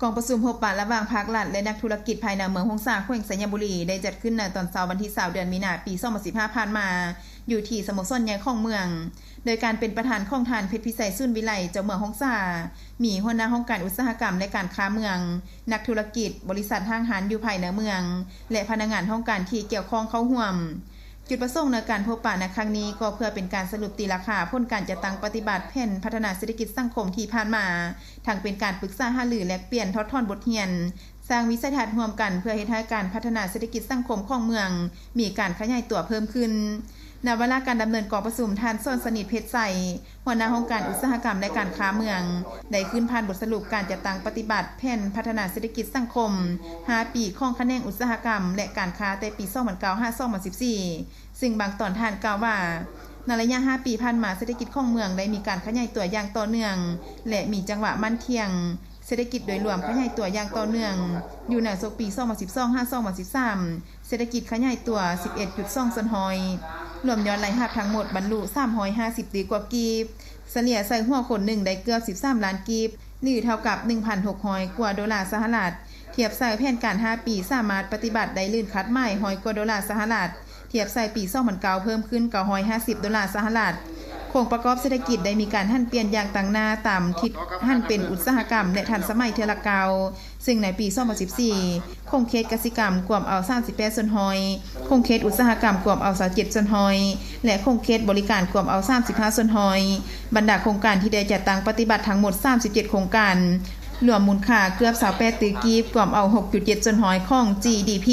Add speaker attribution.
Speaker 1: กองประชุมพบปะระหว่างภาครัฐและนักธุรกิจภายในเมืองฮงซาแขวงสัญญบุรีได้จัดขึ้นในตอนเช้าวันที่20เดือนมีนาคมปี2015ผ่านมาอยู่ที่สโมสรใหญ่ของเมืองโดยการเป็นประธานของทานเพชรพิสัยสุนวิไลเจ้าเมืองฮงซามีหัวหน้าห้องการอุตสาหกรรมและการค้าเมืองนักธุรกิจบริษัทห้างร้านอยู่ภายในเมืองและพนักงานห้องการที่เกี่ยวข้องเข้าร่วมจุดประสงค์ในการพบปะในครั้งนี้ก็เพื่อเป็นการสรุปตีราคาผลการจัดตั้งปฏิบัติแผนพัฒนาเศรษฐกิจสังคมที่ผ่านมาทั้งเป็นการปรึกษาหารือแลกเปลี่ยนทอดทอนบทเรียนสร้างวิสัยทัศน์ร่วมกันเพื่อเฮ็ดให้การพัฒนาเศรษฐกิจสังคมของเมืองมีการขยายตัวเพิ่มขึ้นณเวลาการดำเนินกองประชุมท่านส้นสนิทเพชรใสหัวหน้าองค์การอุตสาหกรรมและการค้าเมืองได้ขึ้นผ่านบทสรุปการจัดตั้งปฏิบัติแผนพัฒนาเศรษฐกิจสังคม5 ปีของแขนงอุตสาหกรรมและการค้าแต่ปี2009-2014ซึ่งบางตอนท่านกล่าวว่าในระยะ5 ปีผ่านมาเศรษฐกิจของเมืองได้มีการขยายตัวอย่างต่อเนื่องและมีจังหวะมั่นเที่ยงเศรษฐกิจโดยรวมขยายตัวอย่างต่อเนื่องอยู่ในปี 2012-2013 เศรษฐกิจขยายตัว 11.2 ส่วนหอยรวมยอดรายรับทั้งหมดบรรลุ350 ดีกว่ากีบเฉลี่ยใส่หัวคนหนึ่งได้เกือบ13 ล้านกีบหรือเท่ากับ 1,600 กว่าดอลลาร์สหรัฐเทียบใส่แผนการ5 ปีสามารถปฏิบัติได้ลื่นคัดใหม่100 กว่าดอลลาร์สหรัฐเทียบใส่ปี2009เพิ่มขึ้น950 ดอลลาร์สหรัฐโครงประกอบเศรษฐกิจได้มีการหันเปลี่ยนอย่างต่างหน้าตามทิศหันเป็นอุตสาหกรรมและทันสมัยเทอละเกาซึ่งในปี2014คงเคสกสิกรรมกวมเอา38ส่วนหอยคงเคสอุตสาหกรรมกวมเอา27ส่วนหอยและคงเคสบริการกวมเอา35ส่วนหอยบรรดาโครงการที่ได้จัดตั้งปฏิบัติทั้งหมด37โครงการรวมมูลค่าเกือบ28 ตีกีบกวมเอา 6.7 ส่วนหอยของ GDP